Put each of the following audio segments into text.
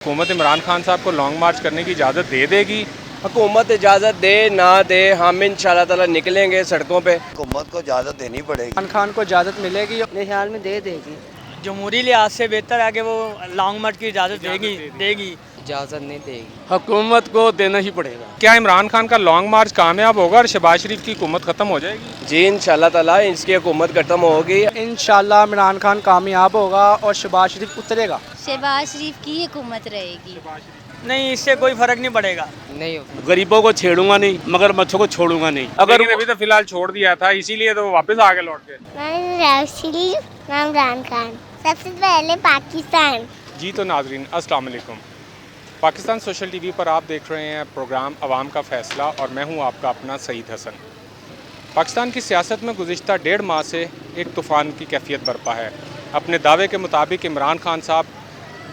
हुकूमत इमरान खान साहब को लॉन्ग मार्च करने की इजाज़त दे देगी? हुकूमत इजाज़त दे ना दे, हम इंशाल्लाह ताला निकलेंगे सड़कों पे। हुकूमत को इजाज़त देनी पड़ेगी। इमरान खान को इजाज़त मिलेगी, मेरे ख्याल में दे देगी। जमहूरी लिहाज से बेहतर है कि वो लॉन्ग मार्च की इजाज़त देगी। इजाज़त नहीं देगी। हुकूमत को देना ही पड़ेगा। क्या इमरान खान का लॉन्ग मार्च कामयाब होगा और शहबाज शरीफ की हुकूमत ख़त्म हो जाएगी? जी इंशाल्लाह ताला इसकी हुकूमत खत्म होगी। इंशाल्लाह इमरान खान कामयाब होगा और शहबाज शरीफ उतरेगा। शहबाज शरीफ की हुकूमत रहेगी। नहीं, इससे कोई फ़र्क नहीं पड़ेगा। नहीं होगा। गरीबों को छेड़ूंगा नहीं, मगर मच्छों को छोड़ूंगा नहीं। अगर अभी तो फिलहाल छोड़ दिया था, इसीलिए तो वापस आ गए लौट के। नाम इमरान खान, सबसे पहले पाकिस्तान। जी तो नाजरीन अस्सलाम वालेकुम। पाकिस्तान सोशल टीवी पर आप देख रहे हैं प्रोग्राम अवाम का फ़ैसला और मैं हूं आपका अपना सईद हसन। पाकिस्तान की सियासत में गुज़िश्ता 1.5 माह से एक तूफ़ान की कैफियत बरपा है। अपने दावे के मुताबिक इमरान खान साहब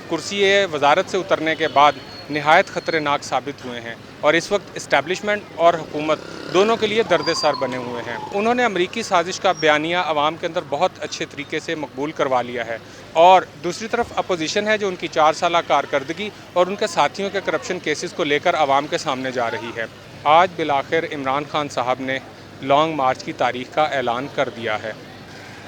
कुर्सी वज़ारत से उतरने के बाद नहायत ख़तरनाक साबित हुए हैं और इस वक्त इस्टेब्लिशमेंट और हुकूमत दोनों के लिए दर्द सर बने हुए हैं। उन्होंने अमरीकी साजिश का बयानिया अवाम के अंदर बहुत अच्छे तरीके से मकबूल करवा लिया है और दूसरी तरफ अपोजिशन है जो उनकी 4 साल कारकर्दगी और उनके साथियों के करप्शन केसेस को लेकर आवाम के सामने जा रही है। आज बिलाखिर इमरान खान साहब ने लॉन्ग मार्च की तारीख़ का ऐलान कर दिया है।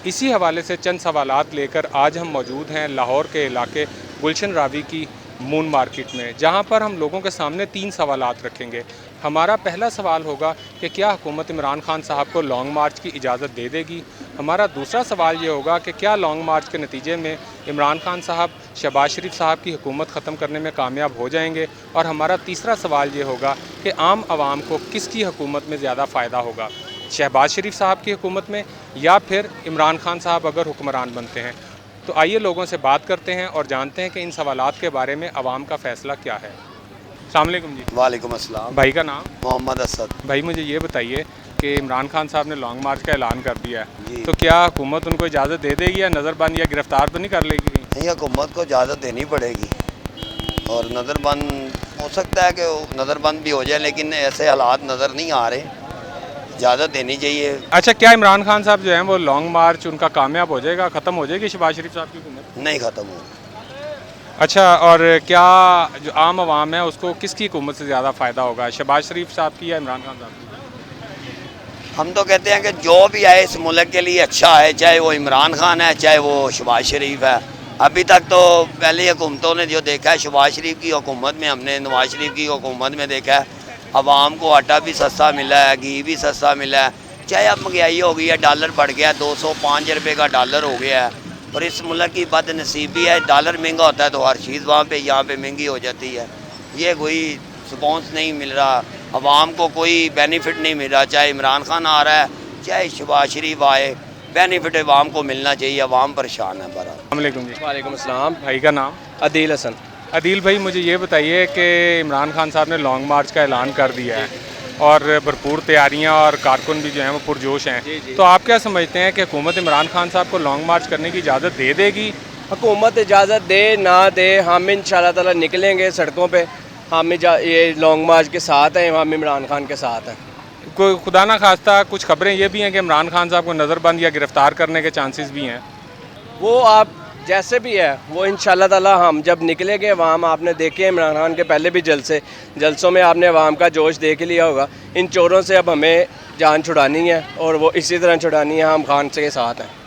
इसी हवाले से चंद सवालात लेकर आज हम मौजूद हैं लाहौर के इलाके गुलशन रावी की मून मार्केट में, जहां पर हम लोगों के सामने 3 सवालात रखेंगे। हमारा पहला सवाल होगा कि क्या हुकूमत इमरान खान साहब को लॉन्ग मार्च की इजाज़त दे देगी। हमारा दूसरा सवाल ये होगा कि क्या लॉन्ग मार्च के नतीजे में इमरान खान साहब शहबाज शरीफ साहब की हुकूमत ख़त्म करने में कामयाब हो जाएंगे। और हमारा तीसरा सवाल ये होगा कि आम आवाम को किसकी हुकूमत में ज़्यादा फ़ायदा होगा, शहबाज शरीफ साहब की हुकूमत में या फिर इमरान खान साहब अगर हुक्मरान बनते हैं। तो आइए लोगों से बात करते हैं और जानते हैं कि इन सवालात के बारे में अवाम का फ़ैसला क्या है। अस्सलाम वालेकुम जी। वालेकुम अस्सलाम। भाई का नाम? मोहम्मद असद। भाई मुझे ये बताइए कि इमरान खान साहब ने लॉन्ग मार्च का ऐलान कर दिया जी। है, तो क्या हुकूमत उनको इजाज़त दे देगी या नज़रबंद या गिरफ्तार तो नहीं कर लेगी? नहीं, हुकूमत को इजाज़त देनी पड़ेगी और नज़रबंद हो सकता है कि नज़रबंद भी हो जाए, लेकिन ऐसे हालात नज़र नहीं आ रहे। इजाज़त देनी चाहिए। अच्छा, क्या इमरान खान साहब जो हैं वो लॉन्ग मार्च उनका कामयाब हो जाएगा, ख़त्म हो जाएगी शहबाज शरीफ साहब की हुकूमत? नहीं ख़त्म हो। अच्छा, और क्या जो आम आवाम है उसको किसकी हुकूमत से ज़्यादा फ़ायदा होगा, शहबाज शरीफ साहब की या इमरान खान साहब की? हम तो कहते हैं कि जो भी आए इस मुल्क के लिए अच्छा है, चाहे वो इमरान खान है चाहे वो शहबाज शरीफ है। अभी तक तो पहली हुकूमतों ने जो देखा है, शहबाज शरीफ की हुकूमत में हमने नवाज शरीफ की हुकूमत में देखा है, आवाम को आटा भी सस्ता मिला है, घी भी सस्ता मिला है। चाहे अब महंगाई हो गई है, डॉलर बढ़ गया, 205 रुपये का डॉलर हो गया है। और इस मुल्क की बदनसीबी है, डॉलर महंगा होता है तो हर चीज़ वहाँ पे यहाँ पे महंगी हो जाती है। ये कोई रिस्पॉन्स नहीं मिल रहा, आवाम को कोई बेनिफिट नहीं मिल रहा। चाहे इमरान खान आ रहा है चाहे शहबाज शरीफ आए, बेनिफिट आवाम को मिलना चाहिए। आवाम परेशान है बड़ा। अस्सलाम वालेकुम जी। वालेकुम अस्सलाम। भाई का नाम? अदील हसन। अदील भाई, मुझे ये बताइए कि इमरान खान साहब ने लॉन्ग मार्च का ऐलान कर दिया है और भरपूर तैयारियां और कारकुन भी जो हैं वो पुरजोश हैं, तो आप क्या समझते हैं कि हुकूमत इमरान खान साहब को लॉन्ग मार्च करने की इजाज़त दे देगी? हुकूमत इजाज़त दे ना दे, हम इंशाल्लाह ताला निकलेंगे सड़कों पे। हम ये लॉन्ग मार्च के साथ हैं, हम इमरान खान के साथ हैं। कोई खुदा ना खास्ता कुछ खबरें ये भी हैं कि इमरान खान साहब को नज़रबंद या गिरफ़्तार करने के चांसेस भी हैं। वो आप जैसे भी है वो इंशाल्लाह ताला हम जब निकलेंगे अवाम, आपने देखे इमरान खान के पहले भी जलसों में आपने अवाम का जोश देख लिया होगा। इन चोरों से अब हमें जान छुड़ानी है और वो इसी तरह छुड़ानी है, हम खान के साथ हैं।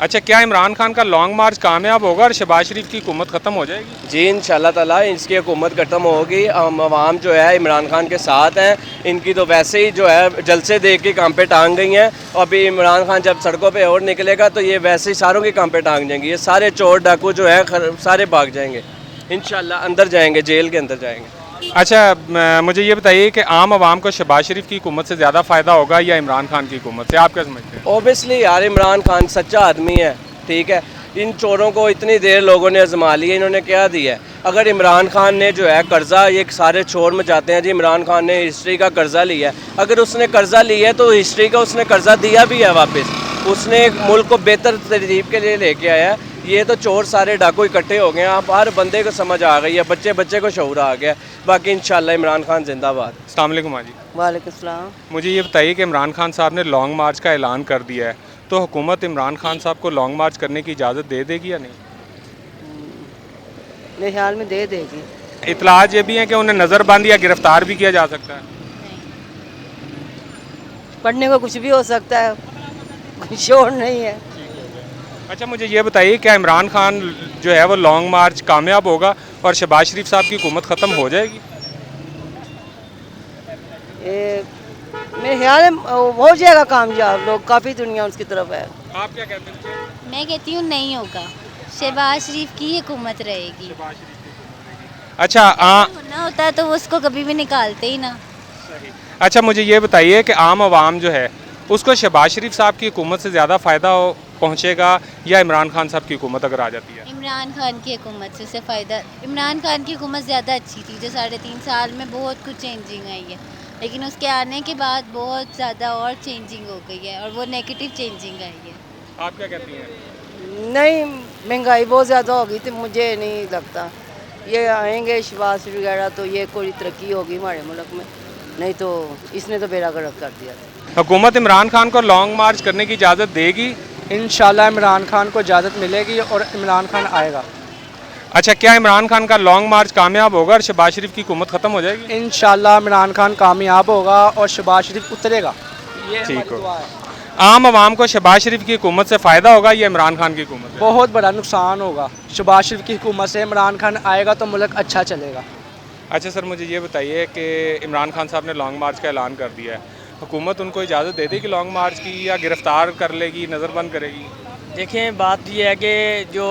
अच्छा, क्या इमरान खान का लॉन्ग मार्च कामयाब होगा और शहबाज शरीफ की हुकूमत ख़त्म हो जाएगी? जी इंशाल्लाह ताला इसकी हुकूमत ख़त्म होगी। हम अवाम जो है इमरान खान के साथ हैं। इनकी तो वैसे ही जो है जलसे देख के काम पे टांग गई हैं और अभी इमरान खान जब सड़कों पे और निकलेगा तो ये वैसे ही सारों के काम पे टांग जाएंगे। ये सारे चोर डाकू जो है सारे भाग जाएंगे इंशाल्लाह, अंदर जाएंगे, जेल के अंदर जाएंगे। अच्छा, मुझे ये बताइए कि आम आवाम को शहबाज शरीफ की हुकूमत से ज़्यादा फ़ायदा होगा या इमरान खान की हुकूमत से, आप क्या समझते हैं? ओबियसली यार इमरान खान सच्चा आदमी है, ठीक है। इन चोरों को इतनी देर लोगों ने आजमा लिया, इन्होंने क्या दिया है? अगर इमरान खान ने जो है कर्जा, ये सारे चोर मचाते हैं जी इमरान खान ने हिस्ट्री का कर्जा लिया है। अगर उसने कर्जा लिया है तो हिस्ट्री का उसने कर्जा दिया भी है वापस। उसने मुल्क को बेहतर तरतीब के लिए लेके आया है। ये तो चोर सारे डाकू इकट्ठे हो गए हैं, आप हर बंदे को समझ आ गई है, बच्चे बच्चे को शऊर आ गया। बाकी इंशाल्लाह इमरान खान जिंदाबाद। अस्सलाम वालेकुम हाजी। वालेकुम सलाम। मुझे ये बताइए कि इमरान खान साहब ने लॉन्ग मार्च का ऐलान कर दिया है, तो हुकूमत इमरान खान साहब को लॉन्ग मार्च करने की इजाज़त दे देगी या नहीं? मेरे ख्याल में दे देगी। इतलात ये भी हैं कि उन्हें नज़रबंद या गिरफ्तार भी किया जा सकता है। पढ़ने को कुछ भी हो सकता है, कोई शोर नहीं है। अच्छा मुझे ये बताइए, क्या इमरान खान जो है वो लॉन्ग मार्च कामयाब होगा और शहबाज शरीफ साहब की हुकूमत ख़त्म हो जाएगी? ये मेरे ख्याल में हो जाएगा कामयाब, लोग काफ़ी दुनिया उसकी तरफ है। आप क्या कहते हैं? मैं कहती हूँ नहीं होगा, शहबाज शरीफ की हुकूमत रहेगी। अच्छा होना होता है तो वो उसको कभी भी निकालते ही ना। अच्छा मुझे ये बताइए कि आम आवाम जो है उसको शहबाज शरीफ साहब की हुकूमत से ज़्यादा फ़ायदा पहुँचेगा या इमरान खान साहब की हुकूमत अगर आ जाती है? इमरान खान की हुकूमत से उससे फ़ायदा, इमरान खान की हुकूमत ज़्यादा अच्छी थी, जो 3.5 साल में बहुत कुछ चेंजिंग आई है, लेकिन उसके आने के बाद बहुत ज़्यादा और चेंजिंग हो गई है और वो नेगेटिव चेंजिंग आई है। आप क्या कहती हैं? नहीं, महंगाई बहुत ज़्यादा हो गई थी, मुझे नहीं लगता ये आएंगे शहबाज शरीफ वगैरह तो ये कोई तरक्की होगी हमारे मुल्क में, नहीं तो इसने तो बेड़ा गर्क कर दिया। हुकूमत इमरान खान को लॉन्ग मार्च करने की इजाज़त देगी? इंशाल्लाह इमरान खान को इजाज़त मिलेगी और इमरान खान आएगा। अच्छा क्या इमरान खान का लॉन्ग मार्च कामयाब होगा और शहबाज शरीफ की हुकूमत ख़त्म हो जाएगी? इंशाल्लाह इमरान खान कामयाब होगा और शहबाज शरीफ उतरेगा। ये ठीक हमारी हो। दुआ है। आम आवाम को शहबाज शरीफ की हुकूमत से फ़ायदा होगा या इमरान खान की हुकूमत से? बहुत बड़ा नुकसान होगा। शहबाज शरीफ की हुकूमत से इमरान खान आएगा तो मुल्क अच्छा चलेगा। अच्छा सर मुझे ये बताइए कि इमरान खान साहब ने लॉन्ग मार्च का ऐलान कर दिया है, हुकूमत उनको इजाज़त दे देगी लॉन्ग मार्च की या गिरफ़्तार कर लेगी, नज़रबंद करेगी? देखें, बात ये है कि जो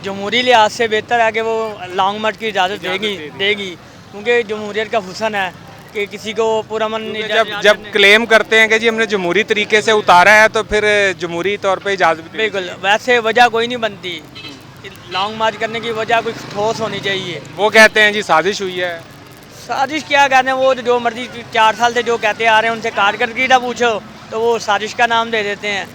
जमहूरी लिहाज से बेहतर है कि वो लॉन्ग मार्च की इजाज़त देगी, क्योंकि जमहूरियत का हुसन है कि किसी को पूरा मन जब क्लेम करते हैं कि जी हमने जमहूरी तरीके से उतारा है तो फिर जमहूरी तौर पे इजाज़त भी बिल्कुल, वैसे वजह कोई नहीं बनती, लॉन्ग मार्च करने की वजह कुछ ठोस होनी चाहिए। वो कहते हैं जी साजिश हुई है। साजिश क्या कहते हैं, वो तो जो मर्जी 4 साल से जो कहते आ रहे हैं उनसे कारकर्दगी का पूछो तो वो साजिश का नाम दे देते हैं।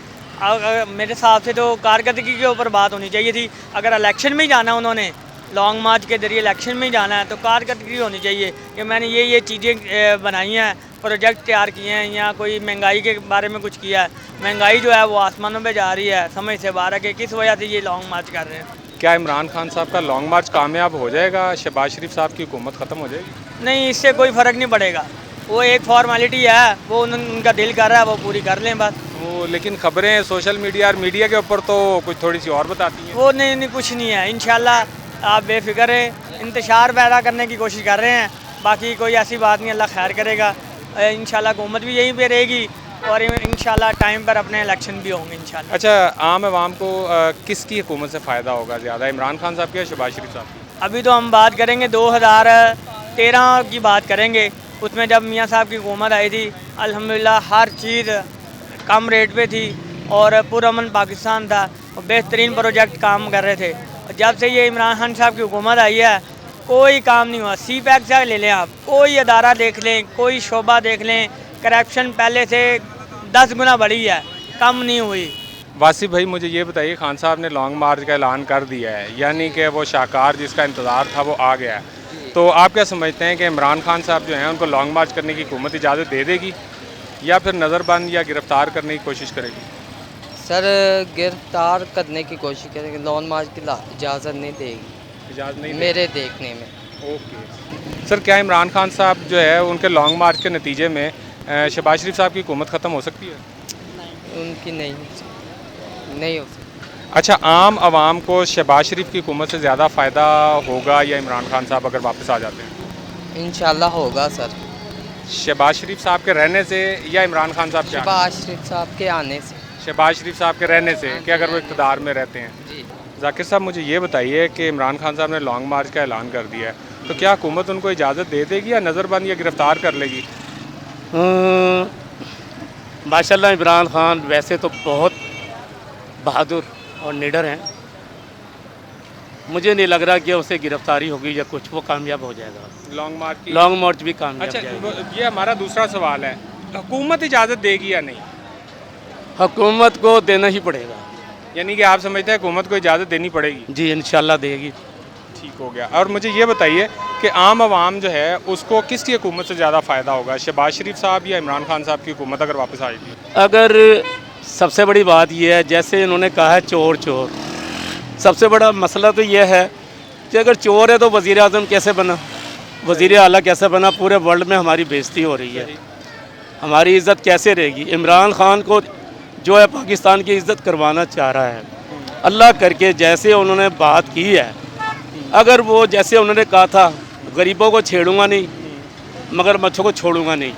मेरे हिसाब से तो कारकर्दगी के ऊपर बात होनी चाहिए थी। अगर इलेक्शन में ही जाना उन्होंने लॉन्ग मार्च के जरिए इलेक्शन में ही जाना है तो कारकर्दगी होनी चाहिए कि मैंने ये चीज़ें बनाई हैं, प्रोजेक्ट तैयार किए हैं या कोई महंगाई के बारे में कुछ किया है। महंगाई जो है वो आसमानों पे जा रही है, समझ से बाहर है कि किस वजह से ये लॉन्ग मार्च कर रहे हैं। क्या इमरान खान साहब का लॉन्ग मार्च कामयाब हो जाएगा, शहबाज शरीफ साहब की हुकूमत ख़त्म हो जाएगी? नहीं, इससे कोई फ़र्क नहीं पड़ेगा, वो एक फॉर्मेलिटी है, वो उनका दिल कर रहा है वो पूरी कर लें बस। वो लेकिन खबरें सोशल मीडिया और मीडिया के ऊपर तो कुछ थोड़ी सी और बताती हैं। वो नहीं कुछ नहीं है, इंशाल्लाह आप बेफिक्र हैं, इंतशार पैदा करने की कोशिश कर रहे हैं, बाकी कोई ऐसी बात नहीं, अल्लाह खैर करेगा। इंशाल्लाह हुकूमत भी यहीं पे रहेगी और इंशाल्लाह टाइम पर अपने इलेक्शन भी होंगे इंशाल्लाह। अच्छा आम आवाम को किसकी हुकूमत से फ़ायदा होगा ज़्यादा, इमरान खान साहब की या शहबाज शरीफ साहब की? अभी तो हम बात करेंगे 2013 की बात करेंगे, उसमें जब मियाँ साहब की हुकूमत आई थी अल्हम्दुलिल्लाह हर चीज़ कम रेट पे थी और पुरअमन पाकिस्तान था और बेहतरीन प्रोजेक्ट काम कर रहे थे। जब से ये इमरान खान साहब की हुकूमत आई है कोई काम नहीं हुआ। सी पैक से ले लें आप, कोई अदारा देख लें, कोई शोबा देख लें, करप्शन पहले से 10 गुना बढ़ी है, कम नहीं हुई। वासिफ भाई मुझे ये बताइए, खान साहब ने लॉन्ग मार्च का ऐलान कर दिया है, यानी कि वो शाहकार जिसका इंतज़ार था वो आ गया है, तो आप क्या समझते हैं कि इमरान खान साहब जो हैं उनको लॉन्ग मार्च करने की हुकूमत इजाज़त दे देगी या फिर नज़रबंद या गिरफ़्तार करने की कोशिश करेगी? सर गिरफ्तार करने की कोशिश करेंगे, लॉन्ग मार्च की इजाज़त नहीं देगी, इजाज़त नहीं मेरे देखने में। ओके सर, क्या इमरान खान साहब जो है उनके लॉन्ग मार्च के नतीजे में शहबाज शरीफ साहब की हुकूमत ख़त्म हो सकती है? उनकी नहीं हो सकती। अच्छा, आम आवाम को शहबाज शरीफ की हुकूमत से ज़्यादा फ़ायदा होगा या इमरान खान साहब अगर वापस आ जाते हैं? इंशाल्लाह होगा सर। शहबाज शरीफ साहब के रहने से या इमरान खान साहब के आने शहबाज शरीफ साहब के आने से? शहबाज शरीफ साहब के रहने से कि अगर वो इक़्तिदार में रहते हैं। जी जाकिर साहब मुझे ये बताइए कि इमरान खान साहब ने लॉन्ग मार्च का ऐलान कर दिया है, तो क्या हुकूमत उनको इजाज़त दे देगी या नज़रबंद या गिरफ़्तार कर लेगी? माशाल्लाह इमरान खान वैसे तो बहुत बहादुर और निडर हैं, मुझे नहीं लग रहा कि उसे गिरफ्तारी होगी या कुछ, वो कामयाब हो जाएगा। लॉन्ग मार्च भी कामयाब अच्छा जाएगी। ये हमारा दूसरा सवाल है, हुकूमत इजाज़त देगी या नहीं? हुकूमत को देना ही पड़ेगा। यानी कि आप समझते हैं हुकूमत को इजाज़त देनी पड़ेगी? जी इंशाल्लाह देगी। ठीक हो गया। और मुझे ये बताइए कि आम आवाम जो है उसको किसकी हुकूमत से ज़्यादा फ़ायदा होगा, शहबाज शरीफ साहब या इमरान खान साहब की हुकूमत अगर वापस आएगी? अगर सबसे बड़ी बात यह है, जैसे इन्होंने कहा है चोर चोर, सबसे बड़ा मसला तो यह है कि अगर चोर है तो वज़ीर आज़म कैसे बना, वज़ीर आला कैसे बना? पूरे वर्ल्ड में हमारी बेइज्जती हो रही है, हमारी इज़्ज़त कैसे रहेगी? इमरान खान को जो है पाकिस्तान की इज़्ज़त करवाना चाह रहा है। अल्लाह करके जैसे उन्होंने बात की है, अगर वो जैसे उन्होंने कहा था गरीबों को छेड़ूंगा नहीं मगर मच्छों को छोड़ूंगा नहीं,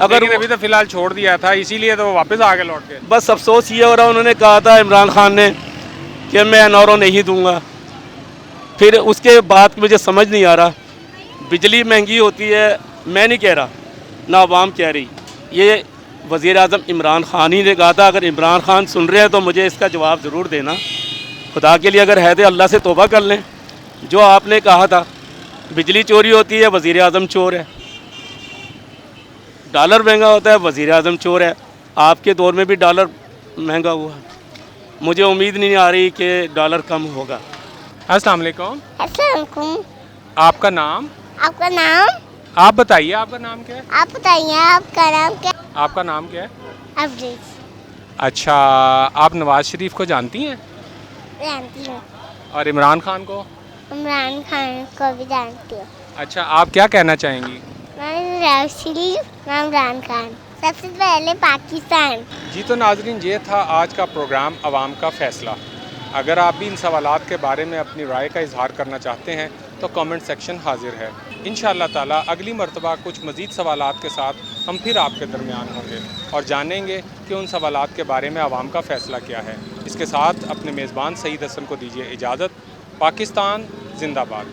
अगर लेकिन अभी तो फिलहाल छोड़ दिया था, इसीलिए तो वो वापस आ गए लौट के। बस अफसोस ये हो रहा, उन्होंने कहा था इमरान खान ने कि मैं एनआरओ नहीं दूंगा, फिर उसके बाद मुझे समझ नहीं आ रहा, बिजली महंगी होती है, मैं नहीं कह रहा ना अवाम कह रही, ये वज़ीर आज़म इमरान खान ही ने कहा था। अगर इमरान खान सुन रहे हैं तो मुझे इसका जवाब ज़रूर देना, खुदा के लिए अगर है तो अल्लाह से तौबा कर लें। जो आपने कहा था बिजली चोरी होती है, वज़ीर आज़म चोर है, डॉलर महंगा होता है, वज़ीर आज़म चोर है। आपके दौर में भी डॉलर महंगा हुआ, मुझे उम्मीद नहीं आ रही कि डॉलर कम होगा। अस्सलाम वालेकुम। अस्सलाम वालेकुम। आपका नाम? आपका नाम? आप बताइए, आपका नाम क्या है? आप बताइए आपका नाम क्या? आपका नाम क्या है? अफरीज। अच्छा, आप नवाज शरीफ को जानती हैं? जानती हूँ। और इमरान खान को? इमरान खान को भी जानती हूँ। अच्छा, आप क्या कहना चाहेंगी? मैं नवाज शरीफ, मैं इमरान खान, सबसे पहले पाकिस्तान। जी तो नाजरीन, ये था आज का प्रोग्राम अवाम का फ़ैसला। अगर आप भी इन सवालात के बारे में अपनी राय का इजहार करना चाहते हैं तो कमेंट सेक्शन हाजिर है। इंशाअल्लाह ताला अगली मर्तबा कुछ मज़ीद सवालात के साथ हम फिर आपके दरमियान होंगे और जानेंगे कि उन सवालात के बारे में अवाम का फ़ैसला क्या है। इसके साथ अपने मेज़बान सईद हसन को दीजिए इजाज़त। पाकिस्तान जिंदाबाद।